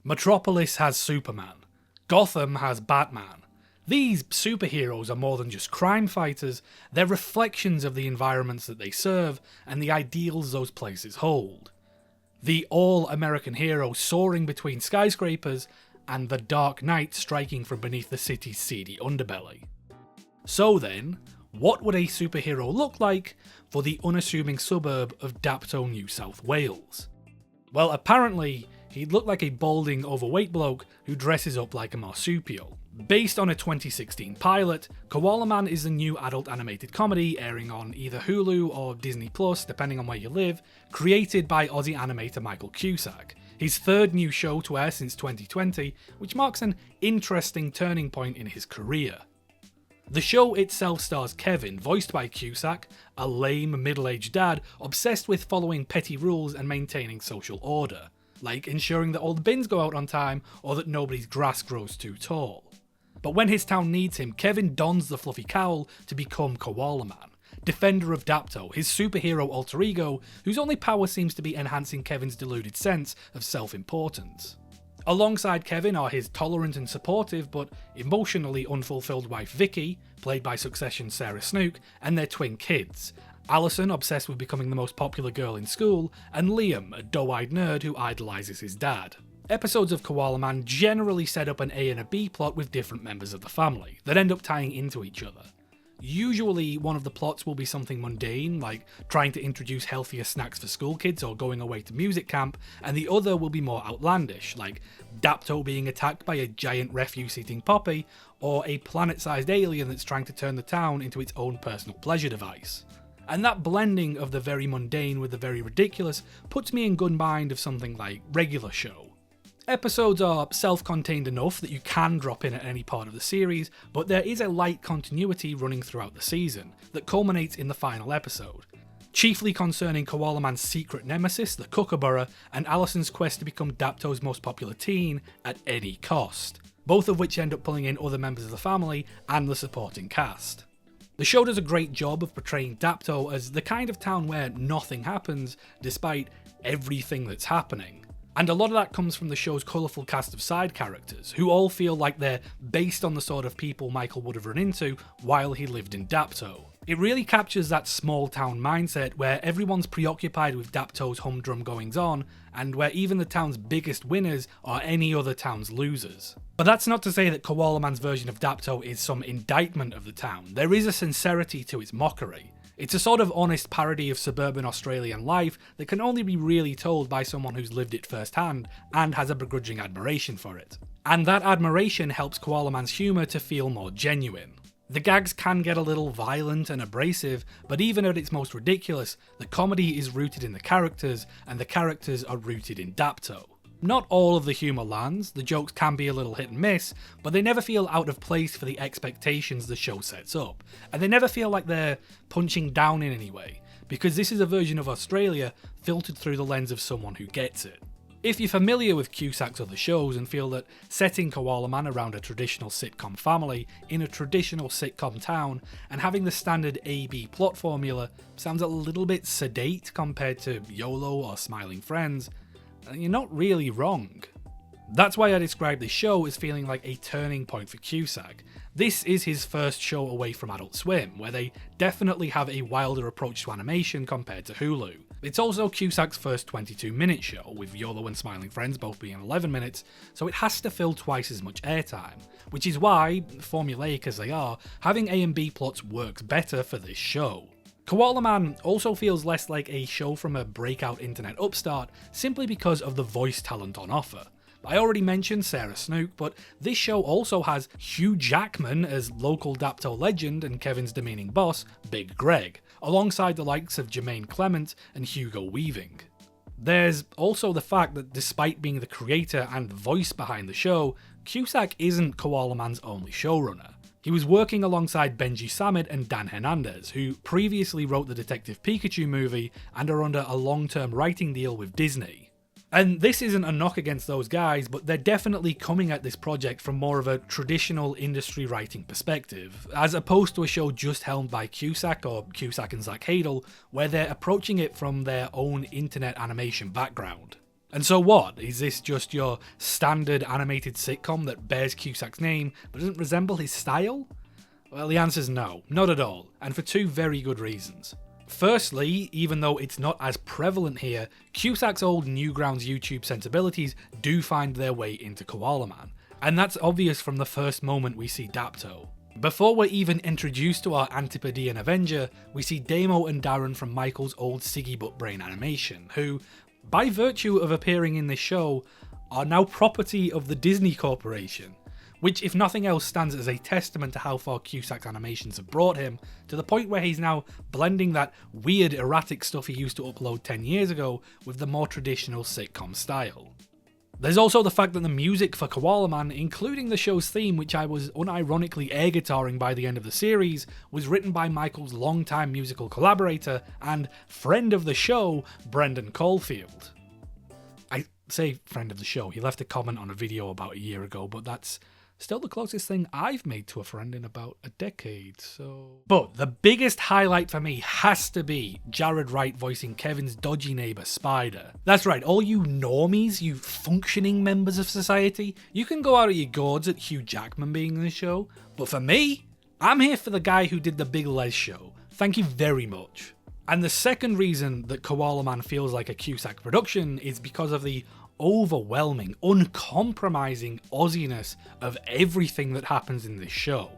Metropolis has Superman. Gotham has Batman. These superheroes are more than just crime fighters, they're reflections of the environments that they serve and the ideals those places hold. The all-American hero soaring between skyscrapers, and the Dark Knight striking from beneath the city's seedy underbelly. So then, what would a superhero look like for the unassuming suburb of Dapto, New South Wales? Well, apparently, he'd look like a balding, overweight bloke who dresses up like a marsupial. Based on a 2016 pilot, Koala Man is a new adult animated comedy airing on either Hulu or Disney Plus, depending on where you live, created by Aussie animator Michael Cusack. His third new show to air since 2020, which marks an interesting turning point in his career. The show itself stars Kevin, voiced by Cusack, a lame middle-aged dad obsessed with following petty rules and maintaining social order, like ensuring that all the bins go out on time or that nobody's grass grows too tall. But when his town needs him, Kevin dons the fluffy cowl to become Koala Man, defender of Dapto, his superhero alter ego, whose only power seems to be enhancing Kevin's deluded sense of self-importance. Alongside Kevin are his tolerant and supportive but emotionally unfulfilled wife Vicky, played by Succession's Sarah Snook, and their twin kids, Allison, obsessed with becoming the most popular girl in school, and Liam, a doe-eyed nerd who idolises his dad. Episodes of Koala Man generally set up an A and a B plot with different members of the family, that end up tying into each other. Usually, one of the plots will be something mundane, like trying to introduce healthier snacks for school kids or going away to music camp, and the other will be more outlandish, like Dapto being attacked by a giant refuse-eating poppy, or a planet-sized alien that's trying to turn the town into its own personal pleasure device. And that blending of the very mundane with the very ridiculous puts me in good mind of something like Regular Show. Episodes are self-contained enough that you can drop in at any part of the series, but there is a light continuity running throughout the season that culminates in the final episode, chiefly concerning Koala Man's secret nemesis, the Kookaburra, and Allison's quest to become Dapto's most popular teen at any cost, both of which end up pulling in other members of the family and the supporting cast. The show does a great job of portraying Dapto as the kind of town where nothing happens despite everything that's happening. And a lot of that comes from the show's colourful cast of side characters, who all feel like they're based on the sort of people Michael would have run into while he lived in Dapto. It really captures that small town mindset where everyone's preoccupied with Dapto's humdrum goings on, and where even the town's biggest winners are any other town's losers. But that's not to say that Koala Man's version of Dapto is some indictment of the town. There is a sincerity to its mockery. It's a sort of honest parody of suburban Australian life that can only be really told by someone who's lived it firsthand and has a begrudging admiration for it. And that admiration helps Koala Man's humour to feel more genuine. The gags can get a little violent and abrasive, but even at its most ridiculous, the comedy is rooted in the characters, and the characters are rooted in Dapto. Not all of the humour lands, the jokes can be a little hit and miss, but they never feel out of place for the expectations the show sets up, and they never feel like they're punching down in any way, because this is a version of Australia filtered through the lens of someone who gets it. If you're familiar with Cusack's other shows and feel that setting Koala Man around a traditional sitcom family in a traditional sitcom town and having the standard A-B plot formula sounds a little bit sedate compared to YOLO or Smiling Friends, you're not really wrong. That's why I describe this show as feeling like a turning point for Cusack. This is his first show away from Adult Swim, where they definitely have a wilder approach to animation compared to Hulu. It's also Cusack's first 22-minute show, with YOLO and Smiling Friends both being 11 minutes, so it has to fill twice as much airtime, which is why, formulaic as they are, having A and B plots works better for this show. Koala Man also feels less like a show from a breakout internet upstart simply because of the voice talent on offer. I already mentioned Sarah Snook, but this show also has Hugh Jackman as local Dapto legend and Kevin's demeaning boss, Big Greg, alongside the likes of Jermaine Clement and Hugo Weaving. There's also the fact that despite being the creator and voice behind the show, Cusack isn't Koala Man's only showrunner. He was working alongside Benji Samit and Dan Hernandez, who previously wrote the Detective Pikachu movie and are under a long-term writing deal with Disney. And this isn't a knock against those guys, but they're definitely coming at this project from more of a traditional industry writing perspective, as opposed to a show just helmed by Cusack or Cusack and Zach Hadel, where they're approaching it from their own internet animation background. And so what? Is this just your standard animated sitcom that bears Cusack's name but doesn't resemble his style? Well, the answer's no, not at all, and for two very good reasons. Firstly, even though it's not as prevalent here, Cusack's old Newgrounds YouTube sensibilities do find their way into Koala Man, and that's obvious from the first moment we see Dapto. Before we're even introduced to our Antipodean Avenger, we see Damo and Darren from Michael's old Siggy Buttbrain animation, who, by virtue of appearing in this show, are now property of the Disney Corporation, which if nothing else stands as a testament to how far Cusack's animations have brought him, to the point where he's now blending that weird erratic stuff he used to upload 10 years ago with the more traditional sitcom style. There's also the fact that the music for Koala Man, including the show's theme, which I was unironically air guitaring by the end of the series, was written by Michael's longtime musical collaborator and friend of the show, Brendan Caulfield. I say friend of the show, he left a comment on a video about a year ago, but that's still the closest thing I've made to a friend in about a decade, so... But the biggest highlight for me has to be Jared Wright voicing Kevin's dodgy neighbour, Spider. That's right, all you normies, you functioning members of society, you can go out of your gourds at Hugh Jackman being in the show, but for me, I'm here for the guy who did the Big Les show. Thank you very much. And the second reason that Koala Man feels like a Cusack production is because of the overwhelming, uncompromising Aussiness of everything that happens in this show.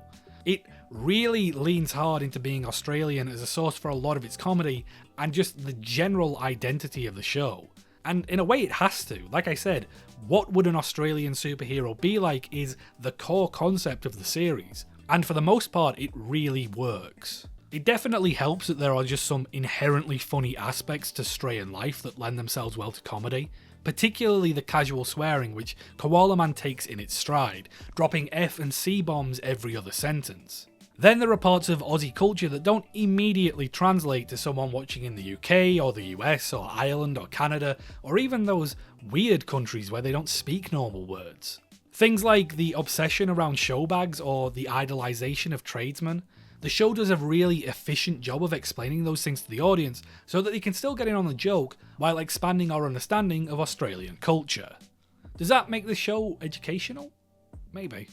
It really leans hard into being Australian as a source for a lot of its comedy and just the general identity of the show. And in a way it has to. Like I said, what would an Australian superhero be like is the core concept of the series. And for the most part, it really works. It definitely helps that there are just some inherently funny aspects to Stray in life that lend themselves well to comedy, particularly the casual swearing which Koala Man takes in its stride, dropping F and C bombs every other sentence. Then there are parts of Aussie culture that don't immediately translate to someone watching in the UK or the US or Ireland or Canada, or even those weird countries where they don't speak normal words. Things like the obsession around showbags or the idolization of tradesmen. The show does a really efficient job of explaining those things to the audience so that they can still get in on the joke while expanding our understanding of Australian culture. Does that make the show educational? Maybe.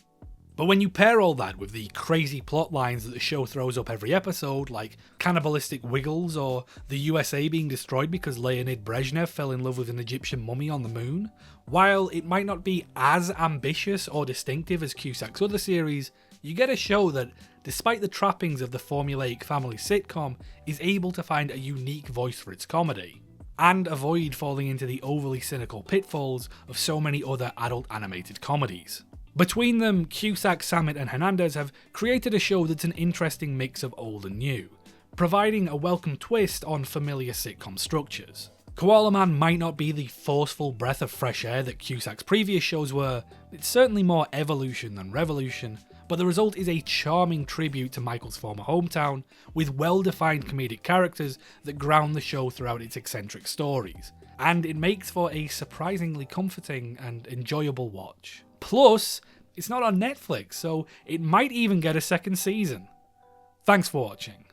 But when you pair all that with the crazy plot lines that the show throws up every episode, like cannibalistic Wiggles or the USA being destroyed because Leonid Brezhnev fell in love with an Egyptian mummy on the moon, while it might not be as ambitious or distinctive as Cusack's other series, you get a show that, despite the trappings of the formulaic family sitcom, is able to find a unique voice for its comedy, and avoid falling into the overly cynical pitfalls of so many other adult animated comedies. Between them, Cusack, Samet and Hernandez have created a show that's an interesting mix of old and new, providing a welcome twist on familiar sitcom structures. Koala Man might not be the forceful breath of fresh air that Cusack's previous shows were, it's certainly more evolution than revolution, but the result is a charming tribute to Michael's former hometown, with well-defined comedic characters that ground the show throughout its eccentric stories, and it makes for a surprisingly comforting and enjoyable watch. Plus, it's not on Netflix, so it might even get a second season. Thanks for watching.